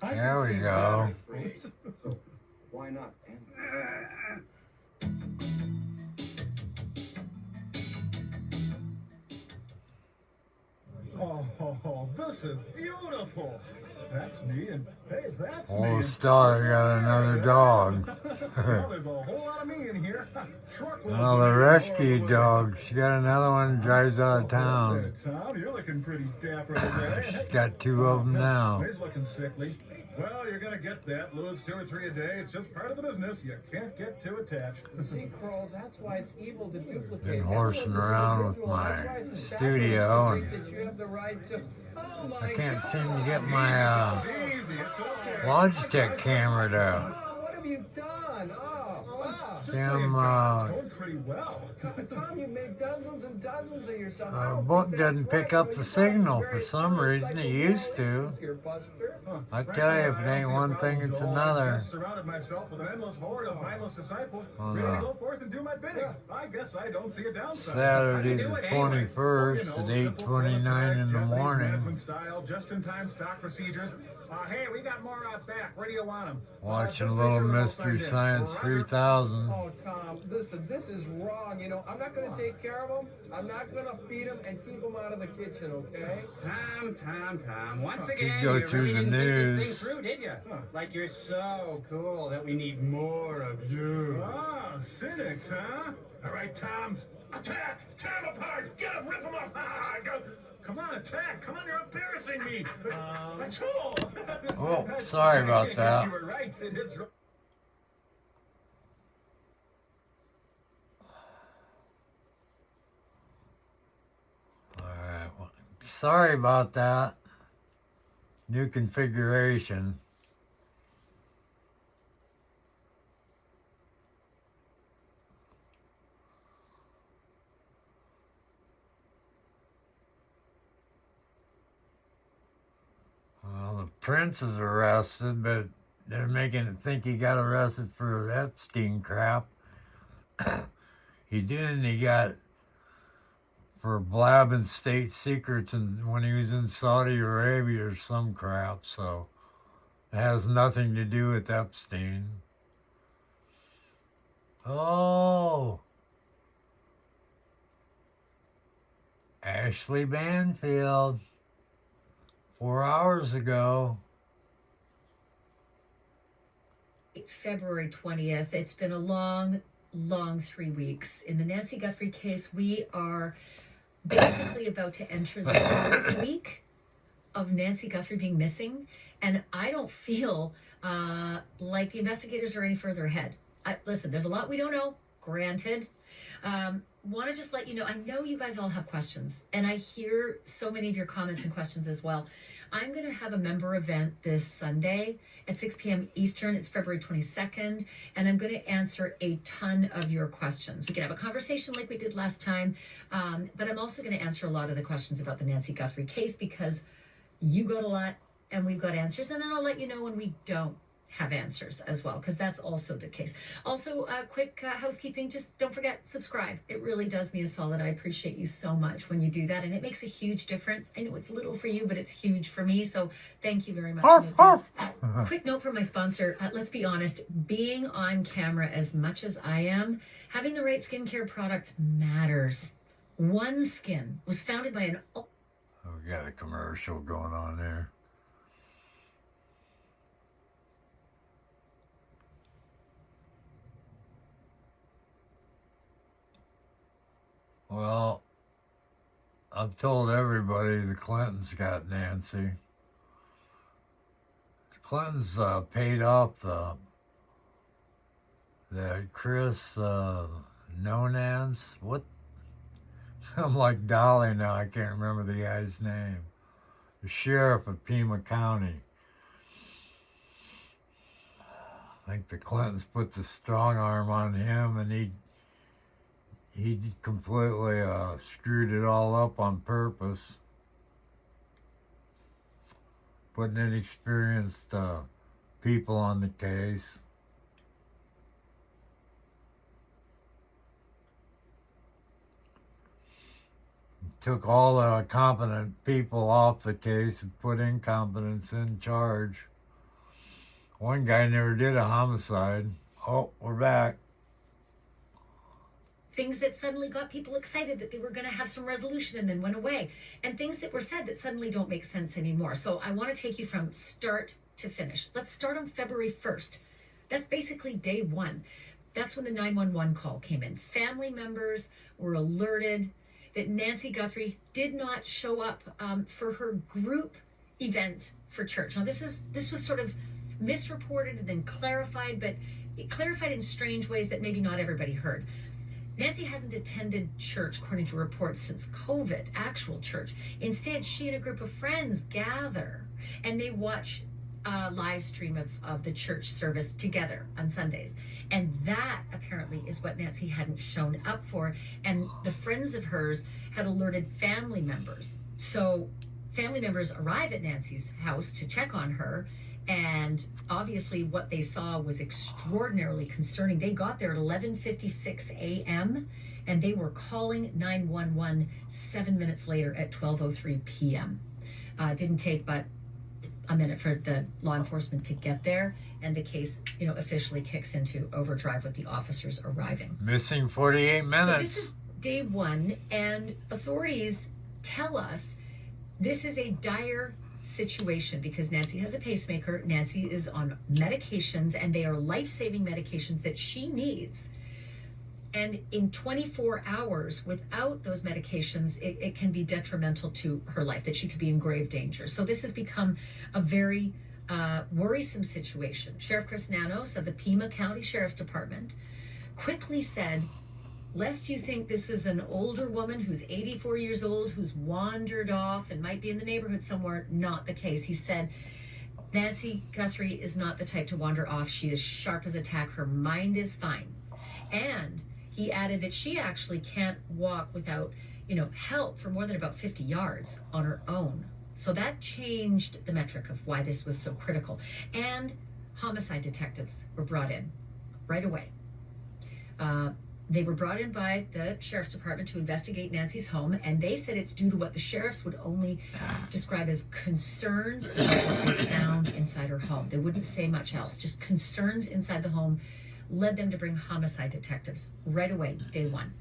There we go. So why not? Oh, this is beautiful. That's me, and hey, that's me. Old Star got another dog. Well, there's a whole lot of me in here. Well, the rescue dog. She got another one, drives out of town. There, Tom, you're looking pretty dapper today. She's got 2 of them now. He's looking sickly. Well, you're gonna get that. Lose 2 or 3 a day. It's just part of the business. You can't get too attached. See, Kroll, that's why it's evil to duplicate. Been horsing around with my studio, and I can't seem to get my Logitech camera to What have you done? damn Going pretty well. Tom, you made dozens and dozens of yourself. book doesn't pick up the signal for some reason. It used to. I tell you, if it ain't one thing, it's another. I just surrounded myself with an endless horde of mindless disciples, ready to go forth and do my bidding. I guess I don't see a downside. Saturday the 21st at 8:29 in the morning. Management style, just-in-time stock procedures. Hey, we got more out back. Where do you want them? Watching Little Mystery Science 3000. Oh, Tom, listen, this is wrong. You know, I'm not going to take care of them. I'm not going to feed them and keep them out of the kitchen, okay? Tom. Once again, go you through really the didn't think this news. thing through, did you? Like you're so cool that we need more of you. Cynics, huh? All right, Toms. Attack! Tear them apart! Get them, rip them up! Go. Come on, attack! Come on, you're embarrassing me! Oh, sorry about I guess that. you were right. It is right. Alright, well, sorry about that. New configuration. Well, the prince is arrested, but they're making it think he got arrested for Epstein crap. He didn't. He got for blabbing state secrets and when he was in Saudi Arabia or some crap. So it has nothing to do with Epstein. Oh, Ashley Banfield. 4 hours ago. February 20th. It's been a long 3 weeks. In the Nancy Guthrie case, we are basically about to enter the 4th week of Nancy Guthrie being missing. And I don't feel like the investigators are any further ahead. Listen, there's a lot we don't know, granted. Want to just let you know, I know you guys all have questions, and I hear so many of your comments and questions as well. I'm going to have a member event this Sunday at 6 p.m. Eastern. It's February 22nd, and I'm going to answer a ton of your questions. We can have a conversation like we did last time, but I'm also going to answer a lot of the questions about the Nancy Guthrie case because you got a lot and we've got answers, and then I'll let you know when we don't have answers as well, because that's also the case. Also, quick housekeeping, just don't forget, subscribe. It really does me a solid. I appreciate you so much when you do that, and it makes a huge difference. I know it's little for you, but it's huge for me, so thank you very much in advance. Quick note from my sponsor, let's be honest, being on camera as much as I am, having the right skincare products matters. One Skin was founded by an... Oh, we got a commercial going on there. Well, I've told everybody the Clintons got Nancy. The Clintons paid off the Chris Nonans. What? I'm like Dolly now. I can't remember the guy's name. The sheriff of Pima County. I think the Clintons put the strong arm on him, and he completely screwed it all up on purpose. Putting inexperienced people on the case. took all the competent people off the case and put incompetents in charge. One guy never did a homicide. Oh, we're back. Things that suddenly got people excited that they were going to have some resolution and then went away. And things that were said that suddenly don't make sense anymore. So I want to take you from start to finish. Let's start on February 1st. That's basically day one. That's when the 911 call came in. Family members were alerted that Nancy Guthrie did not show up for her group event for church. Now this was sort of misreported and then clarified, but it clarified in strange ways that maybe not everybody heard. Nancy hasn't attended church, according to reports, since COVID, actual church. Instead, she and a group of friends gather and they watch a live stream of the church service together on Sundays. And that apparently is what Nancy hadn't shown up for. And the friends of hers had alerted family members. So family members arrive at Nancy's house to check on her. And obviously what they saw was extraordinarily concerning. They got there at 11:56 a.m. and they were calling 911 7 minutes later at 12:03 p.m. Didn't take but a minute for the law enforcement to get there, and the case, officially kicks into overdrive with the officers arriving. Missing 48 minutes. So this is day one, and authorities tell us this is a dire situation because Nancy has a pacemaker. Nancy is on medications, and they are life-saving medications that she needs. And in 24 hours without those medications, it can be detrimental to her life, that she could be in grave danger. So this has become a very worrisome situation. Sheriff Chris Nanos of the Pima County Sheriff's Department quickly said, lest you think this is an older woman who's 84 years old, who's wandered off and might be in the neighborhood somewhere, not the case. He said, Nancy Guthrie is not the type to wander off. She is sharp as a tack. Her mind is fine. And he added that she actually can't walk without, help for more than about 50 yards on her own. So that changed the metric of why this was so critical. And homicide detectives were brought in right away. They were brought in by the Sheriff's Department to investigate Nancy's home, and they said it's due to what the sheriffs would only describe as concerns about what they found inside her home. They wouldn't say much else, just concerns inside the home led them to bring homicide detectives right away, day one.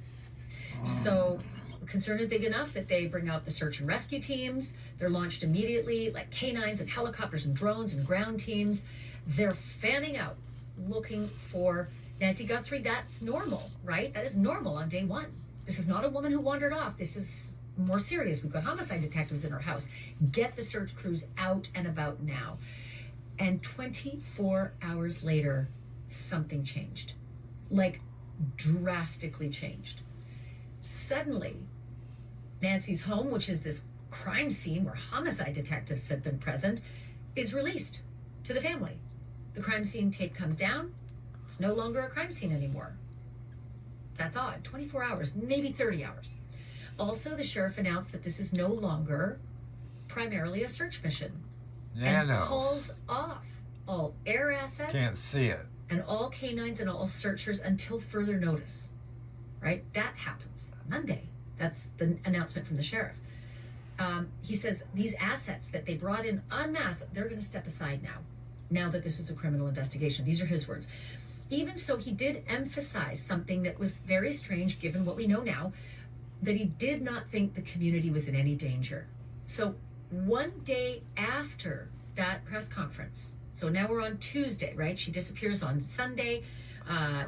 So concern is big enough that they bring out the search and rescue teams. They're launched immediately, like canines and helicopters and drones and ground teams. They're fanning out, looking for Nancy Guthrie. That's normal, right? That is normal on day one. This is not a woman who wandered off. This is more serious. We've got homicide detectives in her house. Get the search crews out and about now. And 24 hours later, something changed. Like, drastically changed. Suddenly, Nancy's home, which is this crime scene where homicide detectives have been present, is released to the family. The crime scene tape comes down. It's no longer a crime scene anymore. That's odd. 24 hours, maybe 30 hours. Also, the sheriff announced that this is no longer primarily a search mission. And calls off all air assets. Can't see it. And all canines and all searchers until further notice. Right? That happens Monday. That's the announcement from the sheriff. He says these assets that they brought in en masse, they're going to step aside now that this is a criminal investigation. These are his words. Even so, he did emphasize something that was very strange given what we know now, that he did not think the community was in any danger. So one day after that press conference, so now we're on Tuesday, right? She disappears on Sunday.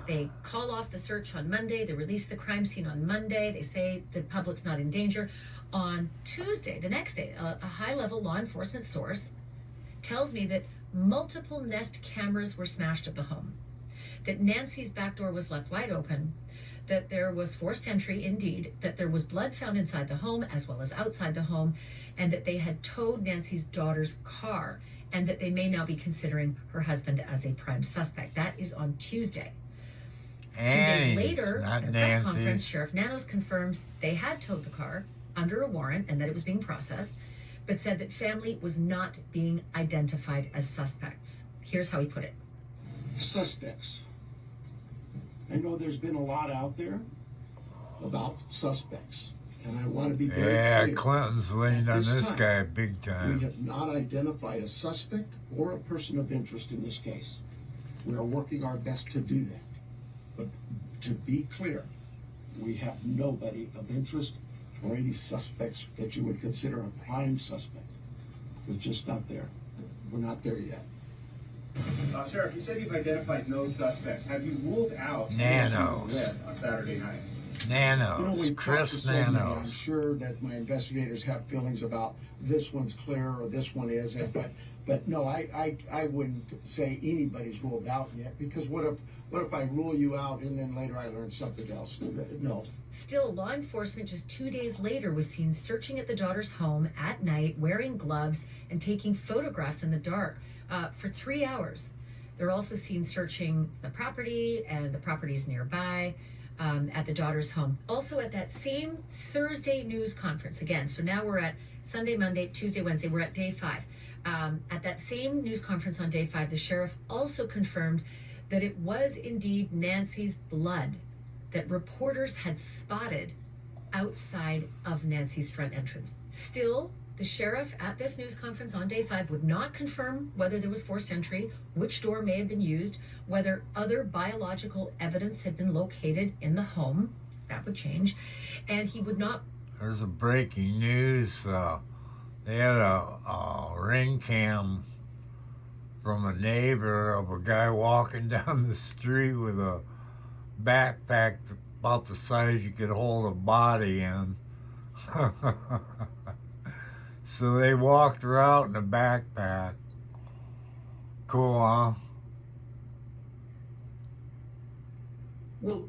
They call off the search on Monday. They release the crime scene on Monday. They say the public's not in danger. On Tuesday, the next day, a high-level law enforcement source tells me that multiple Nest cameras were smashed at the home, that Nancy's back door was left wide open, that there was forced entry indeed, that there was blood found inside the home as well as outside the home, and that they had towed Nancy's daughter's car, and that they may now be considering her husband as a prime suspect. That is on Tuesday. 2 days later, at a press conference, Sheriff Nanos confirms they had towed the car under a warrant and that it was being processed, but said that family was not being identified as suspects. Here's how he put it. Suspects. I know there's been a lot out there about suspects. And I want to be very Yeah, clear. Clinton's leaned At on this this time, guy big We time. have not identified a suspect or a person of interest in this case. We are working our best to do that. But to be clear, we have nobody of interest or any suspects that you would consider a prime suspect. We're just not there. We're not there yet. Sheriff, you said you've identified no suspects. Have you ruled out Nanos. on Saturday night? Nanos. We've talked to Chris so many. I'm Nanos. sure that my investigators have feelings about this one's clear or this one isn't, but no, I wouldn't say anybody's ruled out yet, because what if I rule you out and then later I learn something else? No. Still, law enforcement just 2 days later was seen searching at the daughter's home at night, wearing gloves and taking photographs in the dark for 3 hours. They're also seen searching the property and the properties nearby at the daughter's home. Also at that same Thursday news conference again. So now we're at Sunday, Monday, Tuesday, Wednesday. We're at day 5. At that same news conference on day 5, the sheriff also confirmed that it was indeed Nancy's blood that reporters had spotted outside of Nancy's front entrance. Still, the sheriff at this news conference on day 5 would not confirm whether there was forced entry, which door may have been used, whether other biological evidence had been located in the home. That would change. And he would not. There's a breaking news. They had a ring cam from a neighbor of a guy walking down the street with a backpack about the size you could hold a body in. So they walked her out in a backpack. Cool, huh? Well,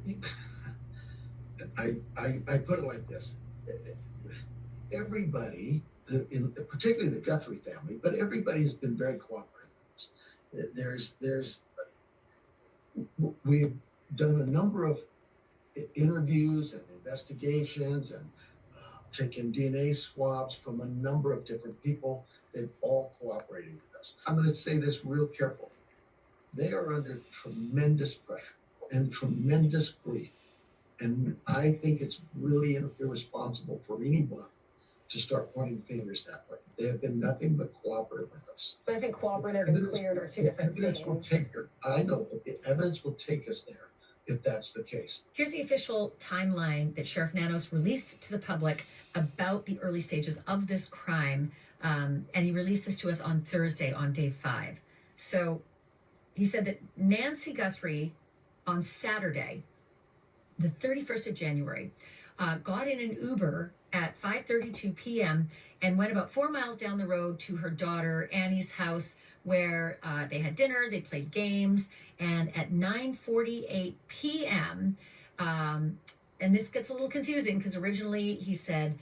I put it like this. Everybody, particularly the Guthrie family, but everybody has been very cooperative. We've done a number of interviews and investigations and taken DNA swabs from a number of different people. They've all cooperated with us. I'm going to say this real carefully. They are under tremendous pressure and tremendous grief. And I think it's really irresponsible for anyone to start pointing fingers that way. They have been nothing but cooperative with us. But I think cooperative and cleared are two different Evidence will things. take her. I know, but the evidence will take us there if that's the case. Here's the official timeline that Sheriff Nanos released to the public about the early stages of this crime. And he released this to us on Thursday on day 5. So he said that Nancy Guthrie on Saturday, the 31st of January, got in an Uber at 5:32 p.m. and went about 4 miles down the road to her daughter Annie's house, where they had dinner, they played games, and at 9:48 p.m., and this gets a little confusing because originally he said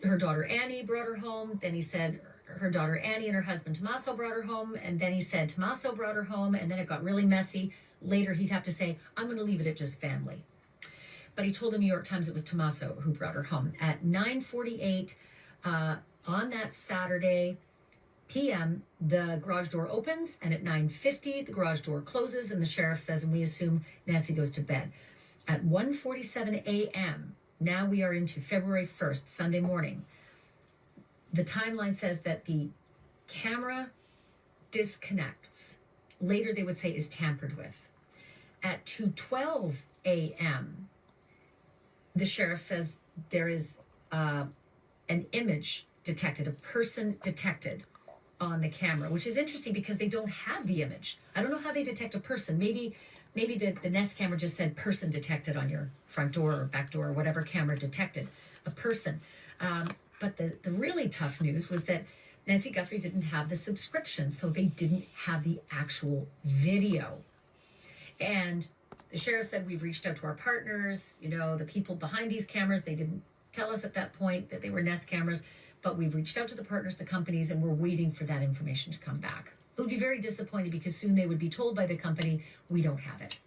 her daughter Annie brought her home, then he said her daughter Annie and her husband Tommaso brought her home, and then he said Tommaso brought her home, and then it got really messy. Later he'd have to say, I'm going to leave it at just family. But he told the New York Times it was Tommaso who brought her home. At 9:48 on that Saturday p.m., the garage door opens, and at 9:50 the garage door closes, and the sheriff says, and we assume Nancy goes to bed. At 1:47 a.m., now we are into February 1st, Sunday morning, the timeline says that the camera disconnects. Later they would say is tampered with. At 2:12 a.m., the sheriff says there is an image detected, a person detected on the camera, which is interesting because they don't have the image. I don't know how they detect a person. Maybe the Nest camera just said person detected on your front door or back door or whatever camera detected a person. But the really tough news was that Nancy Guthrie didn't have the subscription, so they didn't have the actual video. And the sheriff said, we've reached out to our partners, the people behind these cameras. They didn't tell us at that point that they were Nest cameras, but we've reached out to the partners, the companies, and we're waiting for that information to come back. It would be very disappointing because soon they would be told by the company, we don't have it.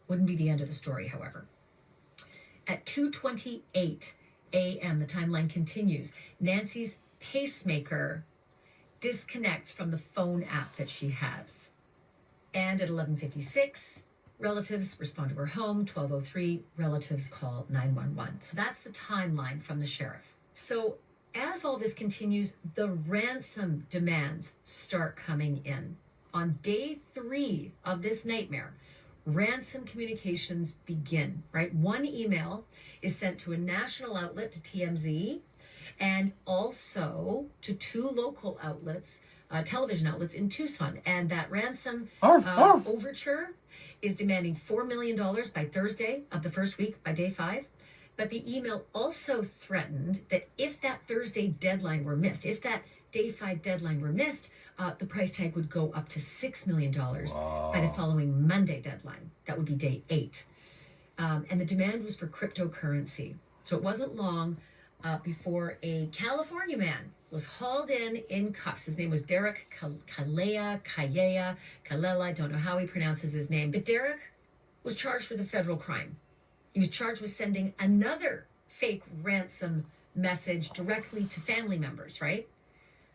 Wouldn't be the end of the story, however. At 2:28 a.m., the timeline continues. Nancy's pacemaker disconnects from the phone app that she has. And at 11:56, Relatives respond to her home. 1203, relatives call 911. So that's the timeline from the sheriff. So as all this continues, the ransom demands start coming in. On day 3 of this nightmare, ransom communications begin, right? One email is sent to a national outlet, to TMZ, and also to 2 local outlets, television outlets in Tucson. And that ransom overture is demanding $4 million by Thursday of the first week, by day 5. But the email also threatened that if that Thursday deadline were missed, if that day 5 deadline were missed, the price tag would go up to $6 million by the following Monday deadline. That would be day 8. And the demand was for cryptocurrency. So it wasn't long before a California man was hauled in cuffs. His name was Derek Kalela, I don't know how he pronounces his name. But Derek was charged with a federal crime. He was charged with sending another fake ransom message directly to family members, right?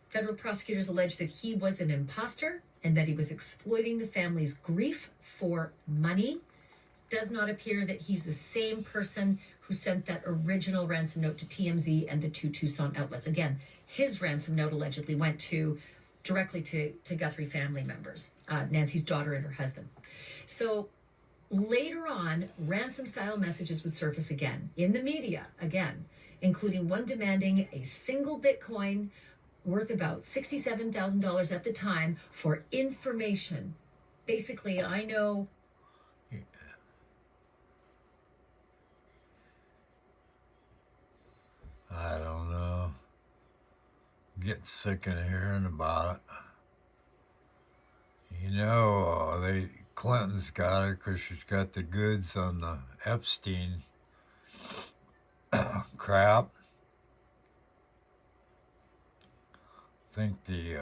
Federal prosecutors alleged that he was an imposter and that he was exploiting the family's grief for money. Does not appear that he's the same person who sent that original ransom note to TMZ and the 2 Tucson outlets. Again, his ransom note allegedly went directly to Guthrie family members, Nancy's daughter and her husband. So later on, ransom-style messages would surface again in the media, including one demanding a single Bitcoin worth about $67,000 at the time for information. Basically, I know. I don't know. Get sick of hearing about it. You know, Clinton's got her because she's got the goods on the Epstein crap. I think the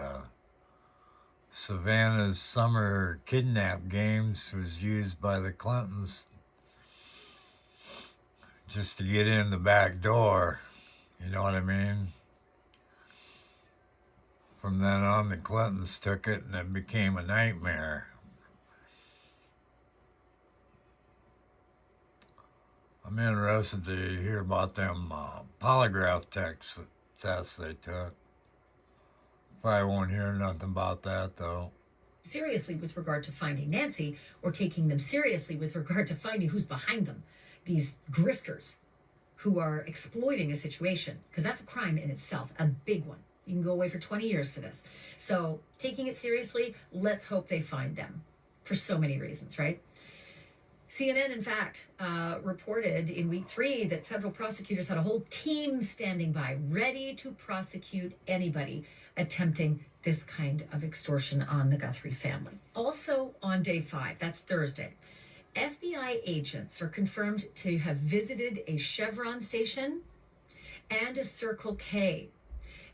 Savannah's summer kidnap games was used by the Clintons just to get in the back door. You know what I mean? From then on, the Clintons took it and it became a nightmare. I'm interested to hear about them polygraph tests they took. Probably won't hear nothing about that, though. Seriously with regard to finding Nancy, or taking them seriously with regard to finding who's behind them. These grifters who are exploiting a situation, because that's a crime in itself, a big one. You can go away for 20 years for this. So taking it seriously, let's hope they find them for so many reasons, right? CNN, in fact, reported in week 3 that federal prosecutors had a whole team standing by, ready to prosecute anybody attempting this kind of extortion on the Guthrie family. Also on day 5, that's Thursday, FBI agents are confirmed to have visited a Chevron station and a Circle K,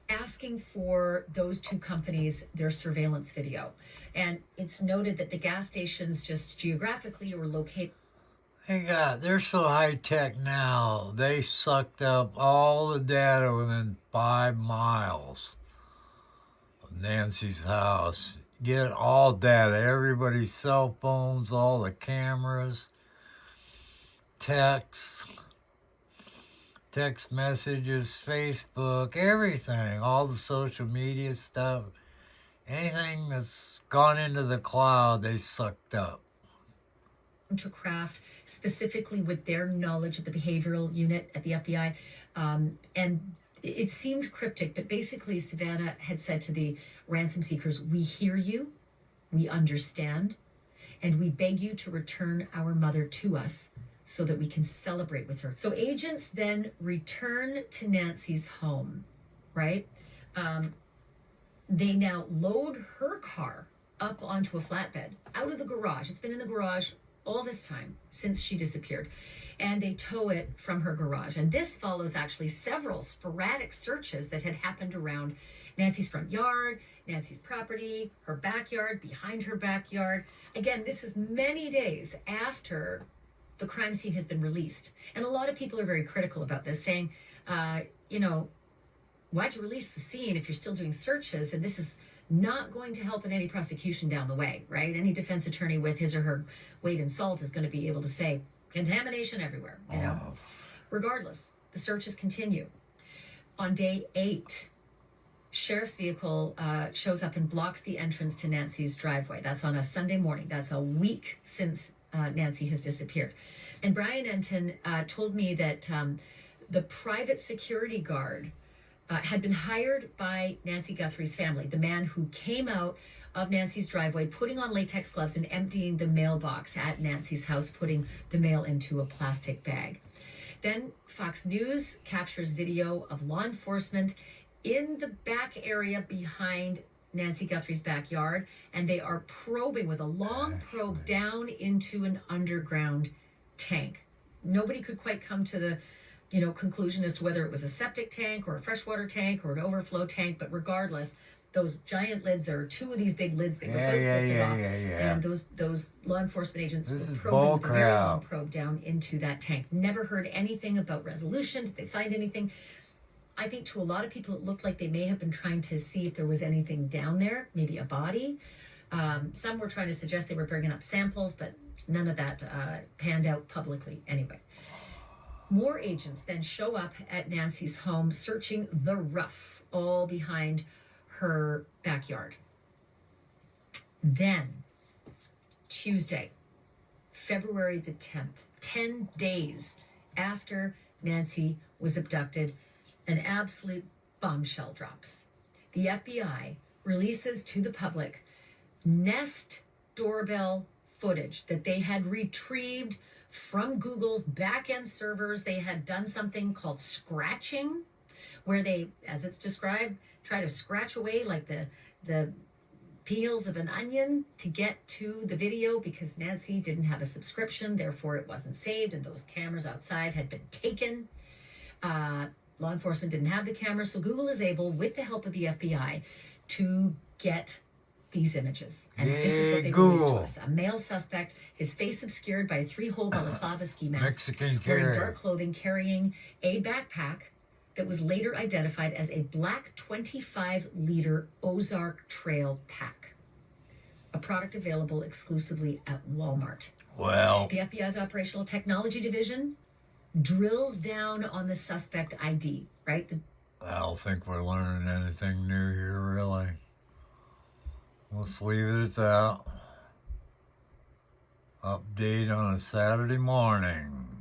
asking for those 2 companies their surveillance video. And it's noted that the gas stations just geographically were located. They're so high tech now. They sucked up all the data within 5 miles of Nancy's house. Get all data, everybody's cell phones, all the cameras, text messages, Facebook, everything, all the social media stuff. Anything that's gone into the cloud, they sucked up. To craft specifically with their knowledge of the behavioral unit at the FBI. And it seemed cryptic, but basically Savannah had said to the ransom seekers, we hear you, we understand, and we beg you to return our mother to us so that we can celebrate with her. So agents then return to Nancy's home, right? They now load her car up onto a flatbed out of the garage. It's been in the garage all this time since she disappeared, and they tow it from her garage. And this follows actually several sporadic searches that had happened around Nancy's front yard, Nancy's property, her backyard, behind her backyard. Again, this is many days after the crime scene has been released. And a lot of people are very critical about this, saying, why'd you release the scene if you're still doing searches? And this is not going to help in any prosecution down the way, right? Any defense attorney with his or her weight in salt is going to be able to say contamination everywhere, you know. Regardless, the searches continue. On day 8, sheriff's vehicle shows up and blocks the entrance to Nancy's driveway. That's on a Sunday morning. That's a week since Nancy has disappeared. And Brian Enton told me that the private security guard had been hired by Nancy Guthrie's family, the man who came out of Nancy's driveway, putting on latex gloves and emptying the mailbox at Nancy's house, putting the mail into a plastic bag. Then Fox News captures video of law enforcement in the back area behind Nancy Guthrie's backyard, and they are probing with a long probe down into an underground tank. Nobody could quite come to the conclusion as to whether it was a septic tank or a freshwater tank or an overflow tank, but regardless, those giant lids, there are 2 of these big lids that were both lifted off, and those law enforcement agents were probing with a very long probe down into that tank. Never heard anything about resolution. Did they find anything? I think to a lot of people it looked like they may have been trying to see if there was anything down there, maybe a body. Some were trying to suggest they were bringing up samples, but none of that panned out publicly anyway. More agents then show up at Nancy's home searching the rough, all behind her backyard. Then, Tuesday, February the 10th, 10 days after Nancy was abducted, an absolute bombshell drops. The FBI releases to the public Nest doorbell footage that they had retrieved from Google's back-end servers. They had done something called scratching, where they, as it's described, try to scratch away like the peels of an onion to get to the video, because Nancy didn't have a subscription, therefore it wasn't saved, and those cameras outside had been taken. Law enforcement didn't have the cameras, so Google is able, with the help of the FBI, to get these images. And this is what they released to us. A male suspect, his face obscured by a 3-hole balaclava ski mask, Mexican wearing carry. dark clothing, carrying a backpack that was later identified as a black 25-liter Ozark Trail pack, a product available exclusively at Walmart. Well, The FBI's Operational Technology Division drills down on the suspect ID, right? I don't think we're learning anything new here, really. Let's leave it at that. Update on a Saturday morning.